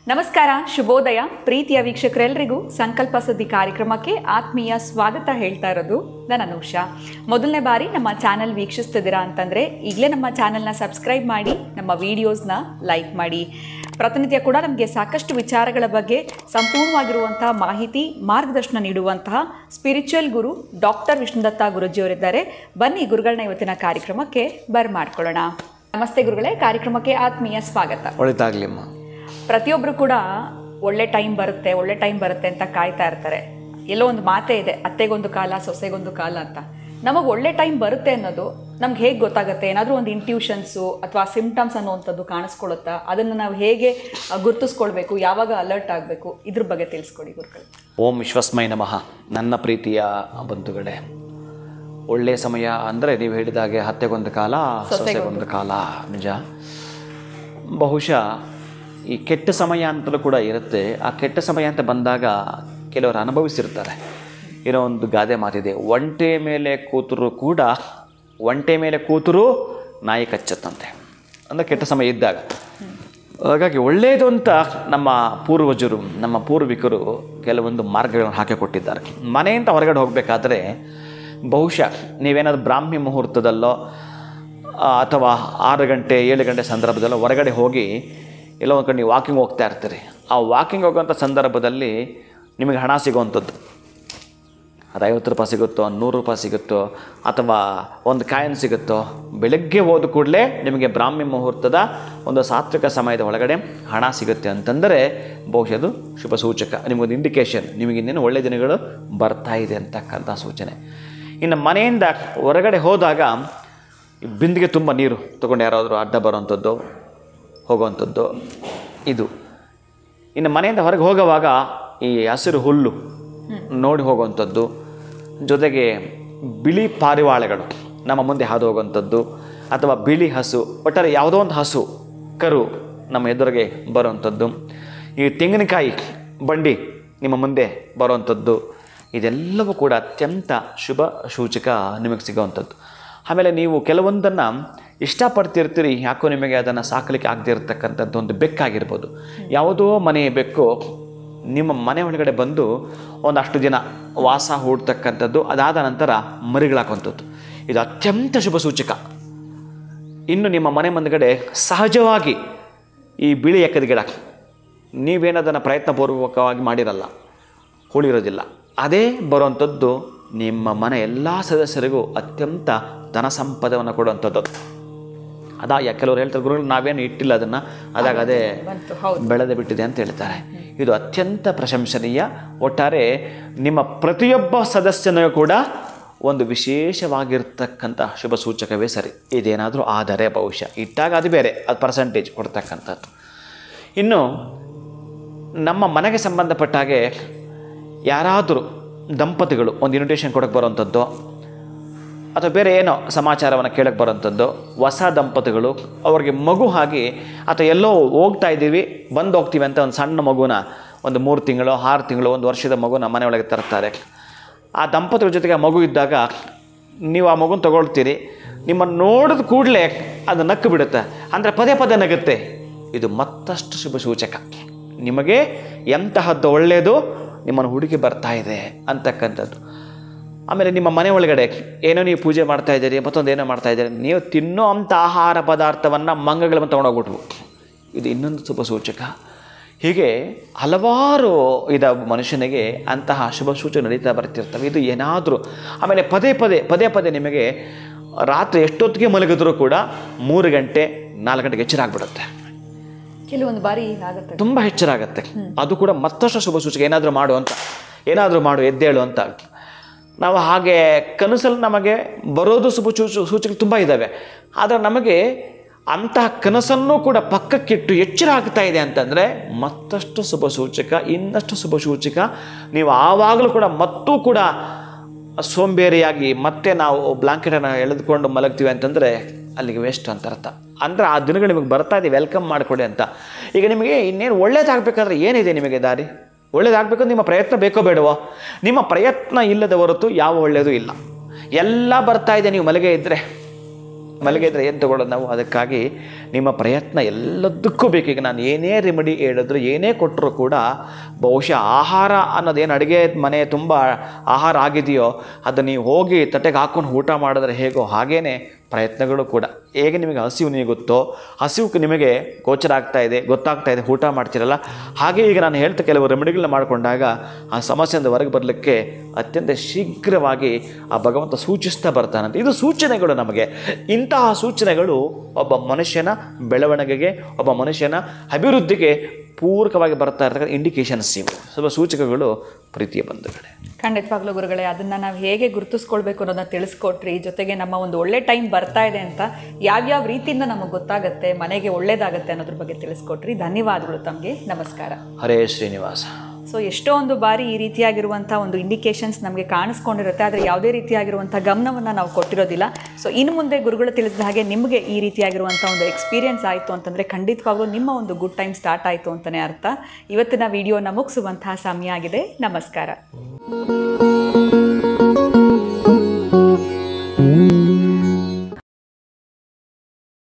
ನಮಸ್ಕಾರ, ಶುಭೋದಯ ಪ್ರೀತಿಯ ವೀಕ್ಷಕರೆಲ್ಲರಿಗೂ ಸಂಕಲ್ಪ ಸುದ್ದಿ ಕಾರ್ಯಕ್ರಮಕ್ಕೆ ಆತ್ಮೀಯ ಸ್ವಾಗತ ಹೇಳ್ತಾ ಇರೋದು ನಾನು ಅನುಷಾ. ಮೊದಲನೇ ಬಾರಿ ನಮ್ಮ ಚಾನಲ್ ವೀಕ್ಷಿಸ್ತಿದ್ದೀರಾ ಅಂತಂದರೆ ಈಗಲೇ ನಮ್ಮ ಚಾನಲ್ನ ಸಬ್ಸ್ಕ್ರೈಬ್ ಮಾಡಿ, ನಮ್ಮ ವಿಡಿಯೋಸ್ನ ಲೈಕ್ ಮಾಡಿ. ಪ್ರತಿನಿತ್ಯ ಕೂಡ ನಮಗೆ ಸಾಕಷ್ಟು ವಿಚಾರಗಳ ಬಗ್ಗೆ ಸಂಪೂರ್ಣವಾಗಿರುವಂತಹ ಮಾಹಿತಿ, ಮಾರ್ಗದರ್ಶನ ನೀಡುವಂತಹ ಸ್ಪಿರಿಚುವಲ್ ಗುರು ಡಾಕ್ಟರ್ ವಿಷ್ಣುದತ್ತ ಗುರೂಜಿಯವರಿದ್ದಾರೆ. ಬನ್ನಿ ಗುರುಗಳನ್ನ ಇವತ್ತಿನ ಕಾರ್ಯಕ್ರಮಕ್ಕೆ ಬರ್ಮಾಡ್ಕೊಳ್ಳೋಣ. ನಮಸ್ತೆ ಗುರುಗಳೇ, ಕಾರ್ಯಕ್ರಮಕ್ಕೆ ಆತ್ಮೀಯ ಸ್ವಾಗತ. ಒಳ್ಳೆದಾಗ್ಲಿಮ್ಮ. ಪ್ರತಿಯೊಬ್ಬರು ಕೂಡ ಒಳ್ಳೆ ಟೈಮ್ ಬರುತ್ತೆ ಅಂತ ಕಾಯ್ತಾ ಇರ್ತಾರೆ. ಎಲ್ಲೋ ಒಂದು ಮಾತೇ ಇದೆ, ಅತ್ತೆಗೊಂದು ಕಾಲ ಸೊಸೆಗೊಂದು ಕಾಲ ಅಂತ. ನಮಗೆ ಒಳ್ಳೆ ಟೈಮ್ ಬರುತ್ತೆ ಅನ್ನೋದು ನಮ್ಗೆ ಹೇಗೆ ಗೊತ್ತಾಗುತ್ತೆ? ಏನಾದರೂ ಒಂದು ಇಂಟ್ಯೂಷನ್ಸು ಅಥವಾ ಸಿಂಪ್ಟಮ್ಸ್ ಅನ್ನುವಂಥದ್ದು ಕಾಣಿಸ್ಕೊಳ್ಳುತ್ತಾ? ಅದನ್ನು ನಾವು ಹೇಗೆ ಗುರುತಿಸ್ಕೊಳ್ಬೇಕು, ಯಾವಾಗ ಅಲರ್ಟ್ ಆಗಬೇಕು, ಇದ್ರ ಬಗ್ಗೆ ತಿಳಿಸ್ಕೊಡಿ ಗುರುಗಳು. ಓಂ ವಿಶ್ವಸ್ಮೈ ನಮಃ. ನನ್ನ ಪ್ರೀತಿಯ ಬಂಧುಗಳೇ, ಒಳ್ಳೆಯ ಸಮಯ ಅಂದರೆ ನೀವು ಹೇಳಿದಾಗೆ ಹತ್ತೆಗೊಂದು ಕಾಲ ಸೊಸೆಗೊಂದು ಕಾಲ. ನಿಜ. ಬಹುಶಃ ಈ ಕೆಟ್ಟ ಸಮಯ ಅಂತಲೂ ಕೂಡ ಇರುತ್ತೆ. ಆ ಕೆಟ್ಟ ಸಮಯ ಅಂತ ಬಂದಾಗ ಕೆಲವರು ಅನುಭವಿಸಿರ್ತಾರೆ. ಏನೋ ಒಂದು ಗಾದೆ ಮಾತಿದೆ, ಒಂಟೆ ಮೇಲೆ ಕೂತರೂ ನಾಯಿ ಕಚ್ಚತ್ತಂತೆ. ಅಂದರೆ ಕೆಟ್ಟ ಸಮಯ ಇದ್ದಾಗ. ಹಾಗಾಗಿ ಒಳ್ಳೆಯದು ಅಂತ ನಮ್ಮ ಪೂರ್ವಜರು, ನಮ್ಮ ಪೂರ್ವಿಕರು ಕೆಲವೊಂದು ಮಾರ್ಗಗಳನ್ನು ಹಾಕಿಕೊಟ್ಟಿದ್ದಾರೆ. ಮನೆಯಿಂದ ಹೊರಗಡೆ ಹೋಗಬೇಕಾದ್ರೆ ಬಹುಶಃ ನೀವೇನಾದರೂ ಬ್ರಾಹ್ಮಿ ಮುಹೂರ್ತದಲ್ಲೋ ಅಥವಾ 6 ಗಂಟೆ 7 ಗಂಟೆ ಸಂದರ್ಭದಲ್ಲೋ ಹೊರಗಡೆ ಹೋಗಿ ಎಲ್ಲೋ ಒಂದು ಕಡೆ ನೀವು ವಾಕಿಂಗ್ ಹೋಗ್ತಾ ಇರ್ತೀರಿ. ಆ ವಾಕಿಂಗ್ ಹೋಗೋಂಥ ಸಂದರ್ಭದಲ್ಲಿ ನಿಮಗೆ ಹಣ ಸಿಗೋವಂಥದ್ದು, ಅದು 50 ರೂಪಾಯಿ ಸಿಗುತ್ತೋ, 100 ರೂಪಾಯಿ ಸಿಗುತ್ತೋ, ಅಥವಾ ಒಂದು ಕಾಯಿನ್ ಸಿಗುತ್ತೋ, ಬೆಳಗ್ಗೆ ಹೋದ ಕೂಡಲೇ ನಿಮಗೆ ಬ್ರಾಹ್ಮಿ ಮುಹೂರ್ತದ ಒಂದು ಸಾತ್ವಿಕ ಸಮಯದ ಒಳಗಡೆ ಹಣ ಸಿಗುತ್ತೆ ಅಂತಂದರೆ ಬಹುಶಃ ಅದು ಶುಭ ಸೂಚಕ. ನಿಮಗೊಂದು ಇಂಡಿಕೇಶನ್, ನಿಮಗೆ ಇನ್ನೇನು ಒಳ್ಳೆಯ ದಿನಗಳು ಬರ್ತಾ ಇದೆ ಅಂತಕ್ಕಂಥ ಸೂಚನೆ. ಇನ್ನು ಮನೆಯಿಂದ ಹೊರಗಡೆ ಹೋದಾಗ ಬಿಂದಿಗೆ ತುಂಬ ನೀರು ತೊಗೊಂಡು ಯಾರಾದರೂ ಅಡ್ಡ ಬರೋವಂಥದ್ದು, ಹೋಗುವಂಥದ್ದು ಇದು. ಇನ್ನು ಮನೆಯಿಂದ ಹೊರಗೆ ಹೋಗುವಾಗ ಈ ಹಸಿರು ಹುಲ್ಲು ನೋಡಿ ಹೋಗುವಂಥದ್ದು, ಜೊತೆಗೆ ಬಿಳಿ ಪಾರಿವಾಳಗಳು ನಮ್ಮ ಮುಂದೆ ಹಾದು ಹೋಗುವಂಥದ್ದು, ಅಥವಾ ಬಿಳಿ ಹಸು, ಒಟ್ಟಾರೆ ಯಾವುದೋ ಒಂದು ಹಸು ಕರು ನಮ್ಮ ಎದುರಿಗೆ ಬರುವಂಥದ್ದು, ಈ ತೆಂಗಿನಕಾಯಿ ಬಂಡಿ ನಿಮ್ಮ ಮುಂದೆ ಬರುವಂಥದ್ದು, ಇದೆಲ್ಲವೂ ಕೂಡ ಅತ್ಯಂತ ಶುಭ ಸೂಚಕ ನಿಮಗೆ ಸಿಗೋವಂಥದ್ದು. ಆಮೇಲೆ ನೀವು ಕೆಲವೊಂದನ್ನು ಇಷ್ಟಪಡ್ತಿರ್ತೀರಿ, ಯಾಕೋ ನಿಮಗೆ ಅದನ್ನು ಸಾಕಲಿಕ್ಕೆ ಆಗದೆ ಇರತಕ್ಕಂಥದ್ದು ಒಂದು ಬೆಕ್ಕಾಗಿರ್ಬೋದು. ಯಾವುದೋ ಮನೆಯ ಬೆಕ್ಕು ನಿಮ್ಮ ಮನೆ ಒಳಗಡೆ ಬಂದು ಒಂದಷ್ಟು ದಿನ ವಾಸ ಹೂಡ್ತಕ್ಕಂಥದ್ದು, ಅದಾದ ನಂತರ ಮರಿಗಳಾಕುವಂಥದ್ದು, ಇದು ಅತ್ಯಂತ ಶುಭ ಸೂಚಕ. ಇನ್ನು ನಿಮ್ಮ ಮನೆ ಮುಂದುಗಡೆ ಸಹಜವಾಗಿ ಈ ಬಿಳಿ ಎಕ್ಕದ ಗಿಡ ನೀವೇನದನ್ನು ಪ್ರಯತ್ನಪೂರ್ವಕವಾಗಿ ಮಾಡಿರಲ್ಲ, ಉಳಿರೋದಿಲ್ಲ, ಅದೇ ಬರುವಂಥದ್ದು ನಿಮ್ಮ ಮನೆ ಎಲ್ಲ ಸದಸ್ಯರಿಗೂ ಅತ್ಯಂತ ಧನ ಸಂಪದವನ್ನು ಕೊಡುವಂಥದ್ದು. ಕೆಲವರು ಹೇಳ್ತಾರೆ, ಗುರುಗಳು ನಾವೇನು ಇಟ್ಟಿಲ್ಲ ಅದನ್ನು, ಅದಾಗ ಅದೇ ಬೆಳೆದು ಬಿಟ್ಟಿದೆ ಅಂತ ಹೇಳ್ತಾರೆ. ಇದು ಅತ್ಯಂತ ಪ್ರಶಂಸನೀಯ. ಒಟ್ಟಾರೆ ನಿಮ್ಮ ಪ್ರತಿಯೊಬ್ಬ ಸದಸ್ಯನಿಗೂ ಕೂಡ ಒಂದು ವಿಶೇಷವಾಗಿರ್ತಕ್ಕಂಥ ಶುಭ ಸೂಚಕವೇ ಸರಿ. ಇದೇನಾದರೂ ಆದರೆ ಬಹುಶಃ ಇಟ್ಟಾಗ ಅದು ಬೇರೆ, ಅದು ಪರ್ಸೆಂಟೇಜ್ ಕೊಡ್ತಕ್ಕಂಥದ್ದು. ಇನ್ನು ನಮ್ಮ ಮನೆಗೆ ಸಂಬಂಧಪಟ್ಟ ಹಾಗೆ ಯಾರಾದರೂ ದಂಪತಿಗಳು ಒಂದು ಇನ್ವಿಟೇಷನ್ ಕೊಡೋಕ್ಕೆ ಬರೋವಂಥದ್ದು, ಅಥವಾ ಬೇರೆ ಏನೋ ಸಮಾಚಾರವನ್ನು ಕೇಳಕ್ಕೆ ಬರೋವಂಥದ್ದು, ಹೊಸ ದಂಪತಿಗಳು ಅವ್ರಿಗೆ ಮಗು ಆಗಿ ಅಥವಾ ಎಲ್ಲೋ ಹೋಗ್ತಾ ಇದ್ದೀವಿ ಬಂದು ಹೋಗ್ತೀವಿ ಅಂತ ಒಂದು ಸಣ್ಣ ಮಗುನ, ಒಂದು 3 ತಿಂಗಳು 6 ತಿಂಗಳು 1 ವರ್ಷದ ಮಗುನ ಮನೆಯೊಳಗೆ ತರ್ತಾರೆ. ಆ ದಂಪತಿಗಳ ಜೊತೆಗೆ ಆ ಮಗು ಇದ್ದಾಗ ನೀವು ಆ ಮಗುನ ತೊಗೊಳ್ತೀರಿ, ನಿಮ್ಮನ್ನು ನೋಡಿದ ಕೂಡಲೇ ಅದು ನಕ್ಕು ಬಿಡುತ್ತೆ, ಅಂದರೆ ಪದೇ ಪದೇ ನಗುತ್ತೆ. ಇದು ಮತ್ತಷ್ಟು ಶುಭ ಸೂಚಕ. ನಿಮಗೆ ಎಂತಹದ್ದು ಒಳ್ಳೆಯದು ನಿಮ್ಮನ್ನು ಹುಡುಕಿ ಬರ್ತಾ ಇದೆ ಅಂತಕ್ಕಂಥದ್ದು. ಆಮೇಲೆ ನಿಮ್ಮ ಮನೆ ಒಳಗಡೆ ಏನೋ ನೀವು ಪೂಜೆ ಮಾಡ್ತಾಯಿದ್ದೀರಿ, ಮತ್ತೊಂದು ಏನೋ ಮಾಡ್ತಾಯಿದ್ದೀರಿ, ನೀವು ತಿನ್ನೋ ಅಂಥ ಆಹಾರ ಪದಾರ್ಥವನ್ನು ಮಂಗಗಳನ್ನು ತೊಗೊಂಡೋಗ್ಬಿಟ್ವು, ಇದು ಇನ್ನೊಂದು ಶುಭ ಸೂಚಕ. ಹೀಗೆ ಹಲವಾರು ಮನುಷ್ಯನಿಗೆ ಅಂತಹ ಶುಭ ಸೂಚನೆ ನಡೀತಾ ಬರ್ತಿರ್ತವೆ. ಇದು ಏನಾದರೂ ಆಮೇಲೆ ಪದೇ ಪದೇ ನಿಮಗೆ ರಾತ್ರಿ ಎಷ್ಟೊತ್ತಿಗೆ ಮಲಗಿದ್ರೂ ಕೂಡ 3 ಗಂಟೆ 4 ಗಂಟೆಗೆ ಎಚ್ಚರ ಆಗಿಬಿಡುತ್ತೆ. ಕೆಲವೊಂದು ಬಾರಿ ಆಗುತ್ತೆ, ತುಂಬ ಎಚ್ಚರ ಆಗುತ್ತೆ. ಅದು ಕೂಡ ಮತ್ತಷ್ಟು ಶುಭ ಸೂಚಕ. ಏನಾದರೂ ಮಾಡು ಎದ್ದೇಳು ಅಂತ. ನಾವು ಹಾಗೆ ಕನಸಲ್ಲಿ ನಮಗೆ ಬರೋದು ಶುಭ ಸೂಚಕ ತುಂಬ ಇದ್ದಾವೆ. ಆದರೆ ನಮಗೆ ಅಂತಹ ಕನಸನ್ನು ಕೂಡ ಪಕ್ಕಕ್ಕಿಟ್ಟು ಎಚ್ಚರ ಆಗ್ತಾ ಇದೆ ಅಂತಂದರೆ ಮತ್ತಷ್ಟು ಶುಭ ಸೂಚಕ, ಇನ್ನಷ್ಟು ಶುಭ ಸೂಚಕ. ನೀವು ಆವಾಗಲೂ ಕೂಡ ಮತ್ತೂ ಕೂಡ ಸೋಂಬೇರಿಯಾಗಿ ಮತ್ತೆ ನಾವು ಬ್ಲಾಂಕೆಟನ್ನು ಎಳೆದುಕೊಂಡು ಮಲಗ್ತೀವಿ ಅಂತಂದರೆ ಅಲ್ಲಿಗೆ ವೇಸ್ಟ್ ಅಂತ ಅರ್ಥ. ಅಂದರೆ ಆ ದಿನಗಳು ನಿಮಗೆ ಬರ್ತಾ ಇದೆ, ವೆಲ್ಕಮ್ ಮಾಡಿಕೊಡಿ ಅಂತ. ಈಗ ನಿಮಗೆ ಇನ್ನೇನು ಒಳ್ಳೇದಾಗಬೇಕಾದ್ರೆ ಏನಿದೆ ನಿಮಗೆ ದಾರಿ? ಒಳ್ಳೇದಾಗಬೇಕಂದ್ರೆ ನಿಮ್ಮ ಪ್ರಯತ್ನ ಬೇಕೋ ಬೇಡವೋ? ನಿಮ್ಮ ಪ್ರಯತ್ನ ಇಲ್ಲದ ಹೊರತು ಯಾವ ಒಳ್ಳೆಯದು ಇಲ್ಲ. ಎಲ್ಲ ಬರ್ತಾ ಇದೆ. ನೀವು ಮಲಗೆ ಇದ್ದರೆ ಏನು ತಗೊಳ್ಳೋದು ನಾವು? ಅದಕ್ಕಾಗಿ ನಿಮ್ಮ ಪ್ರಯತ್ನ ಎಲ್ಲದಕ್ಕೂ ಬೇಕು. ಈಗ ನಾನು ಏನೇ ರೆಮಿಡಿ ಹೇಳಿದ್ರು, ಏನೇ ಕೊಟ್ಟರು ಕೂಡ ಬಹುಶಃ ಆಹಾರ ಅನ್ನೋದೇನು ಅಡುಗೆ ಮನೆ ತುಂಬ ಆಹಾರ ಆಗಿದೆಯೋ ಅದು ನೀವು ಹೋಗಿ ತಟ್ಟೆಗೆ ಹಾಕ್ಕೊಂಡು ಊಟ ಮಾಡಿದ್ರೆ ಹೇಗೋ ಹಾಗೇ ಪ್ರಯತ್ನಗಳು ಕೂಡ. ಹೇಗೆ ನಿಮಗೆ ಹಸಿವು ನೀಗುತ್ತೋ, ಹಸಿವು ನಿಮಗೆ ಗೋಚರ ಗೊತ್ತಾಗ್ತಾ ಇದೆ, ಊಟ ಮಾಡ್ತಿರಲ್ಲ, ಹಾಗೆ ಈಗ ನಾನು ಹೇಳ್ತಾ ಕೆಲವು ರೆಮಿಡಿಗಳನ್ನ ಮಾಡಿಕೊಂಡಾಗ ಆ ಸಮಸ್ಯೆಯಿಂದ ಹೊರಗೆ ಬರಲಿಕ್ಕೆ ಅತ್ಯಂತ ಶೀಘ್ರವಾಗಿ ಆ ಭಗವಂತ ಸೂಚಿಸ್ತಾ ಬರ್ತಾನಂತೆ. ಇದು ಸೂಚನೆಗಳು ನಮಗೆ. ಇಂತಹ ಸೂಚನೆಗಳು ಒಬ್ಬ ಮನುಷ್ಯನ ಬೆಳವಣಿಗೆಗೆ, ಒಬ್ಬ ಮನುಷ್ಯನ ಅಭಿವೃದ್ಧಿಗೆ ಪೂರಕವಾಗಿ ಬರ್ತಾ ಇರ್ತಕ್ಕಂಥ ಇಂಡಿಕೇಶನ್ಸ್ ಇವು, ಸ್ವಲ್ಪ ಸೂಚಕಗಳು ಪ್ರೀತಿಯ ಬಂಧುಗಳೇ. ಖಂಡಿತವಾಗ್ಲೂ ಗುರುಗಳೇ, ಅದನ್ನು ನಾವು ಹೇಗೆ ಗುರುತಿಸ್ಕೊಳ್ಬೇಕು ಅನ್ನೋದನ್ನ ತಿಳಿಸ್ಕೊಟ್ರಿ. ಜೊತೆಗೆ ನಮ್ಮ ಒಂದು ಒಳ್ಳೆ ಟೈಮ್ ಬರ್ತಾ ಇದೆ ಅಂತ ಯಾವ್ಯಾವ ರೀತಿಯಿಂದ ನಮಗೆ ಗೊತ್ತಾಗುತ್ತೆ, ಮನೆಗೆ ಒಳ್ಳೇದಾಗುತ್ತೆ ಅನ್ನೋದ್ರ ಬಗ್ಗೆ ತಿಳಿಸ್ಕೊಟ್ರಿ. ಧನ್ಯವಾದಗಳು ತಮಗೆ. ನಮಸ್ಕಾರ. ಹರೇ ಶ್ರೀನಿವಾಸ. ಸೊ ಎಷ್ಟೋ ಒಂದು ಬಾರಿ ಈ ರೀತಿಯಾಗಿರುವಂಥ ಒಂದು ಇಂಡಿಕೇಶನ್ಸ್ ನಮಗೆ ಕಾಣಿಸ್ಕೊಂಡಿರುತ್ತೆ, ಆದರೆ ಯಾವುದೇ ರೀತಿಯಾಗಿರುವಂಥ ಗಮನವನ್ನು ನಾವು ಕೊಟ್ಟಿರೋದಿಲ್ಲ. ಸೊ ಇನ್ನು ಮುಂದೆ ಗುರುಗಳು ತಿಳಿಸಿದ ಹಾಗೆ ನಿಮಗೆ ಈ ರೀತಿಯಾಗಿರುವಂಥ ಒಂದು ಎಕ್ಸ್ಪೀರಿಯನ್ಸ್ ಆಯಿತು ಅಂತಂದರೆ ಖಂಡಿತವಾಗ್ಲೂ ನಿಮ್ಮ ಒಂದು ಗುಡ್ ಟೈಮ್ ಸ್ಟಾರ್ಟ್ ಆಯಿತು ಅಂತಲೇ ಅರ್ಥ. ಇವತ್ತಿನ ವಿಡಿಯೋನ ಮುಗಿಸುವಂತಹ ಸಮಯ ಆಗಿದೆ. ನಮಸ್ಕಾರ.